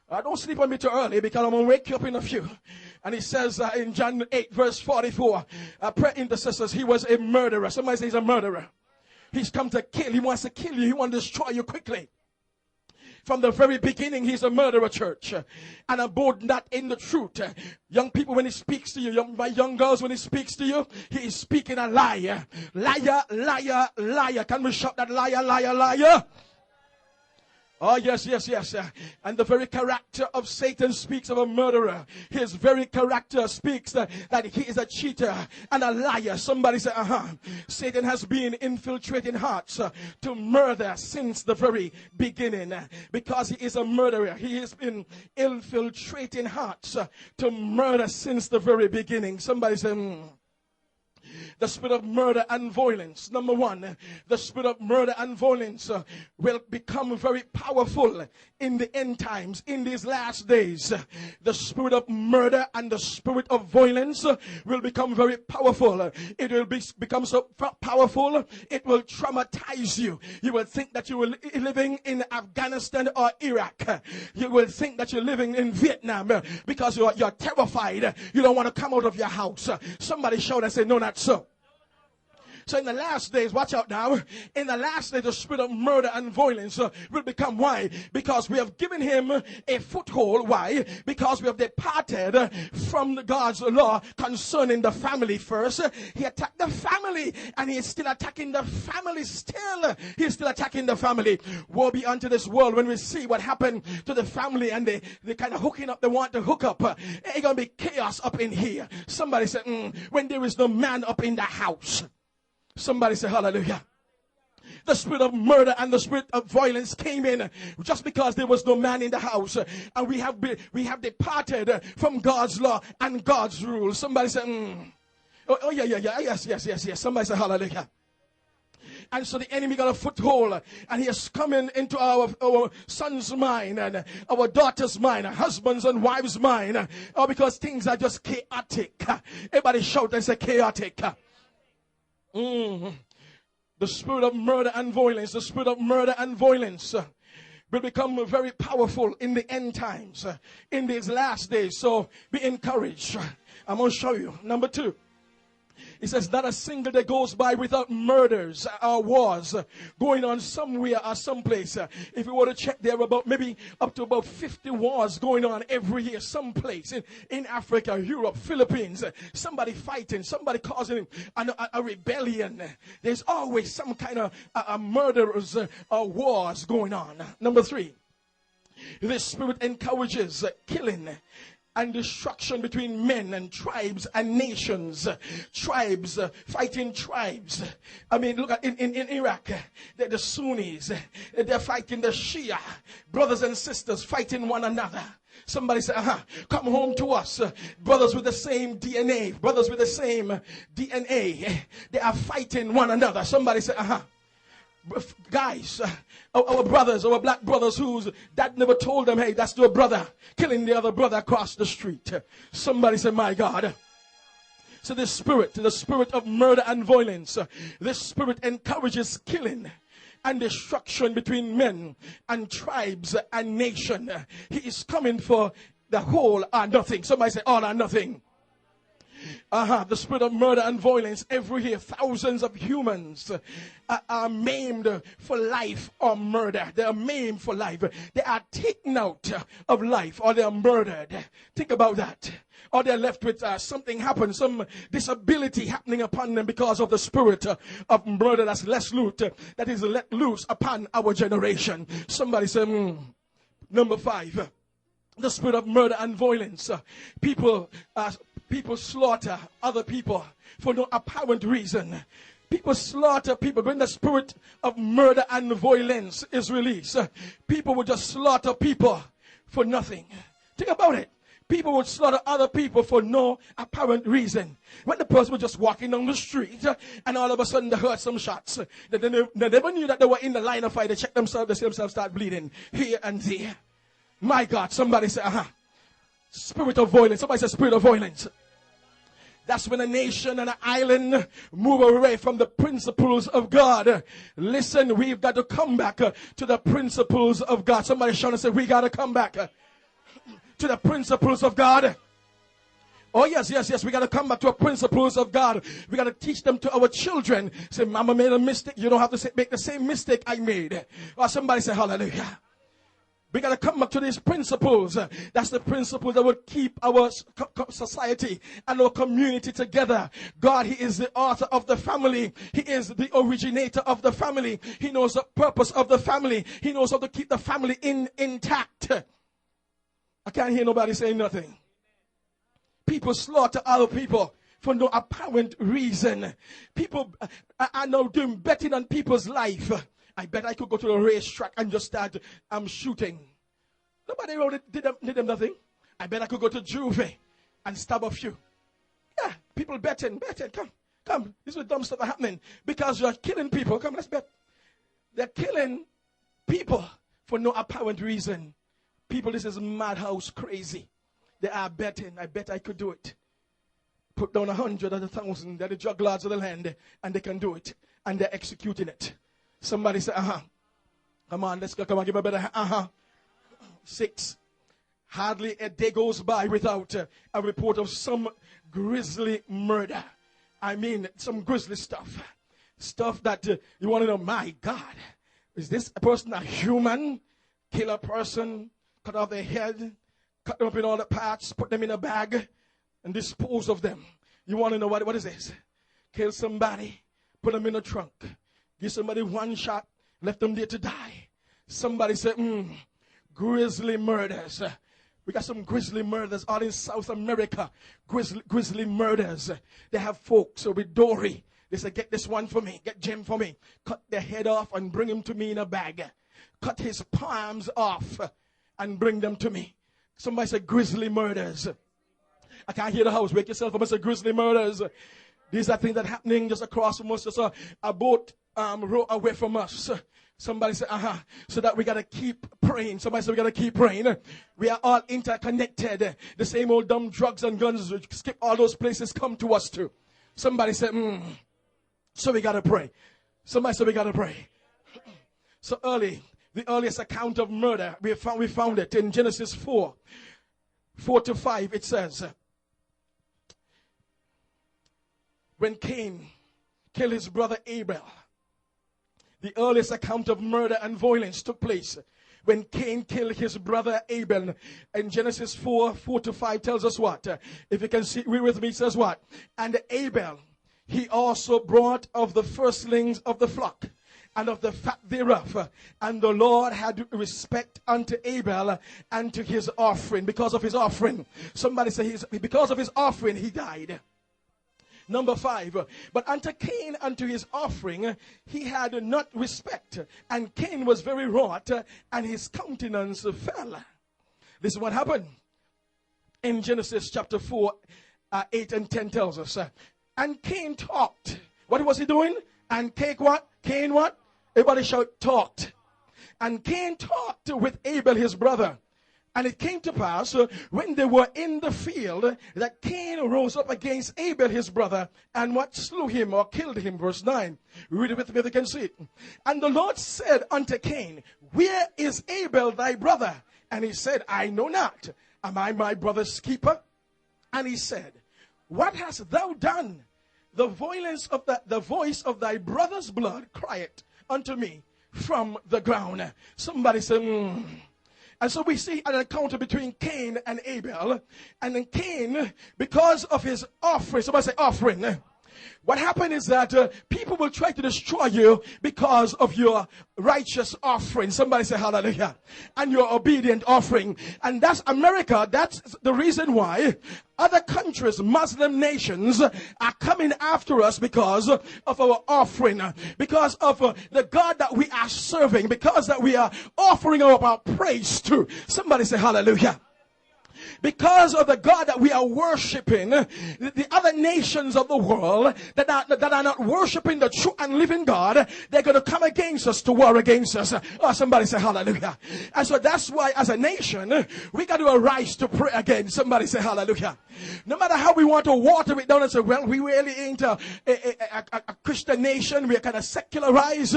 Don't sleep on me too early because I'm going to wake you up in a few. And he says in John 8 verse 44, prayer intercessors, he was a murderer. Somebody says he's a murderer. He's come to kill. He wants to kill you. He wants to destroy you quickly. From the very beginning, he's a murderer, church. And abode not in the truth. Young people, when he speaks to you, my young girls, when he speaks to you, he is speaking a lie. Liar, liar, liar. Can we shout that liar, liar, liar? Oh, yes. And the very character of Satan speaks of a murderer. His very character speaks that he is a cheater and a liar. Somebody say, Satan has been infiltrating hearts to murder since the very beginning. Because he is a murderer, he has been infiltrating hearts to murder since the very beginning. Somebody say, The spirit of murder and violence. Number one, the spirit of murder and violence will become very powerful in the end times, in these last days. The spirit of murder and the spirit of violence will become very powerful. It will become so powerful, it will traumatize you. You will think that you will be living in Afghanistan or Iraq. You will think that you're living in Vietnam because you're terrified. You don't want to come out of your house. Somebody shout and say, no, not so. So in the last days, watch out now, in the last days, the spirit of murder and violence will become. Why? Because we have given him a foothold. Why? Because we have departed from God's law concerning the family first. He attacked the family, and he is still attacking the family still. He is still attacking the family. Woe be unto this world when we see what happened to the family and they kind of hooking up, they want to hook up. It's going to be chaos up in here. Somebody said, when there is no man up in the house. Somebody say hallelujah. The spirit of murder and the spirit of violence came in just because there was no man in the house. And we have departed from God's law and God's rules. Somebody say, oh yeah. Yes. Somebody say hallelujah. And so the enemy got a foothold, and he is coming into our son's mind and our daughter's mind, our husbands and wives' mind, because things are just chaotic. Everybody shout and say chaotic. The spirit of murder and violence, the spirit of murder and violence will become very powerful in the end times, in these last days. So be encouraged. I'm going to show you. Number two. It says not a single day goes by without murders or wars going on somewhere or someplace. If you were to check, there are about maybe up to about 50 wars going on every year someplace in Africa, Europe, Philippines. Somebody fighting, somebody causing a rebellion. There's always some kind of murderers or wars going on. Number three, this spirit encourages killing and destruction between men and tribes and nations. Tribes fighting tribes. I mean, look at in Iraq, the Sunnis, they're fighting the Shia. Brothers and sisters fighting one another. Somebody say, come home to us. Brothers with the same DNA. Brothers with the same DNA. They are fighting one another. Somebody say, Guys, our brothers, our black brothers whose dad never told them, hey, that's your brother, killing the other brother across the street. Somebody say, my God. So the spirit of murder and violence, this spirit encourages killing and destruction between men and tribes and nation. He is coming for the whole or nothing. Somebody say all or nothing. The spirit of murder and violence every year. Thousands of humans are maimed for life or murder. They are maimed for life. They are taken out of life or they are murdered. Think about that. Or they're left with something happens, some disability happening upon them because of the spirit of murder that is let loose upon our generation. Somebody say, Number five, the spirit of murder and violence. People slaughter other people for no apparent reason. People slaughter people. When the spirit of murder and violence is released, people will just slaughter people for nothing. Think about it. People would slaughter other people for no apparent reason. When the person was just walking down the street and all of a sudden they heard some shots. They never knew that they were in the line of fire. They checked themselves, they see themselves start bleeding here and there. My God, somebody say, Spirit of violence. Somebody say spirit of violence. That's when a nation and an island move away from the principles of God. Listen, we've got to come back to the principles of God. Somebody's trying to say, we got to come back to the principles of God. Oh, yes. We got to come back to the principles of God. We got to teach them to our children. Say, Mama made a mistake. You don't have to make the same mistake I made. Or somebody say, hallelujah. We got to come back to these principles. That's the principle that will keep our society and our community together. God, He is the author of the family. He is the originator of the family. He knows the purpose of the family. He knows how to keep the family intact. I can't hear nobody saying nothing. People slaughter other people for no apparent reason. People are now doing betting on people's life. I bet I could go to the racetrack and just start shooting. Nobody really did them nothing. I bet I could go to Juve and stab a few. Yeah, people betting. Come. This is dumb stuff happening. Because you're killing people. Come, let's bet. They're killing people for no apparent reason. People, this is madhouse crazy. They are betting. I bet I could do it. Put down 100 or 1,000. They're the drug lords of the land. And they can do it. And they're executing it. Somebody say, Come on, let's go. Come on, give me a better, 6. Hardly a day goes by without a report of some grisly murder. I mean, some grisly stuff. Stuff that you want to know, my God, is this person a human? Kill a person, cut off their head, cut them up in all the parts, put them in a bag, and dispose of them. You want to know what is this? Kill somebody, put them in a trunk. Give somebody one shot, left them there to die. Somebody said, grisly murders. We got some grisly murders all in South America. Grisly murders. They have folks with Dory. They say, get this one for me. Get Jim for me. Cut their head off and bring him to me in a bag. Cut his palms off and bring them to me. Somebody said, grisly murders. I can't hear the house. Wake yourself up and say, grisly murders. These are things that are happening just across from us. Just a boat row away from us. Somebody say, so that we got to keep praying. Somebody say, we got to keep praying. We are all interconnected. The same old dumb drugs and guns, skip all those places, come to us too. Somebody say, so we got to pray. Somebody say, we got to pray. So the earliest account of murder, we found it in Genesis 4:4-5. It says, when Cain killed his brother Abel, the earliest account of murder and violence took place when Cain killed his brother Abel. And Genesis 4:4-5 tells us what? If you can see, read with me, it says what? And Abel, he also brought of the firstlings of the flock and of the fat thereof. And the Lord had respect unto Abel and to his offering. Because of his offering. Somebody say, because of his offering, he died. Number 5, but unto Cain, unto his offering, he had not respect. And Cain was very wroth, and his countenance fell. This is what happened. In Genesis chapter 4, 8 and 10 tells us. And Cain talked. What was he doing? And Cain what? Cain what? Everybody shout, talked. And Cain talked with Abel his brother. And it came to pass when they were in the field that Cain rose up against Abel his brother and what? Slew him or killed him. Verse 9. Read it with me if you can see it. And the Lord said unto Cain, where is Abel thy brother? And he said, I know not. Am I my brother's keeper? And he said, what hast thou done? The voice of thy brother's blood crieth unto me from the ground. Somebody say, And so we see an encounter between Cain and Abel. And then Cain, because of his offering, somebody say offering. What happened is that people will try to destroy you because of your righteous offering. Somebody say hallelujah. And your obedient offering. And that's America. That's the reason why other countries, Muslim nations, are coming after us because of our offering. Because of the God that we are serving. Because that we are offering our praise to. Somebody say hallelujah. Because of the God that we are worshiping, the other nations of the world that are not worshiping the true and living God, they're going to come against us to war against us. Oh, somebody say hallelujah. And so that's why as a nation, we got to arise to pray again. Somebody say hallelujah. No matter how we want to water it down and say, well, we really ain't a Christian nation. We're kind of secularized.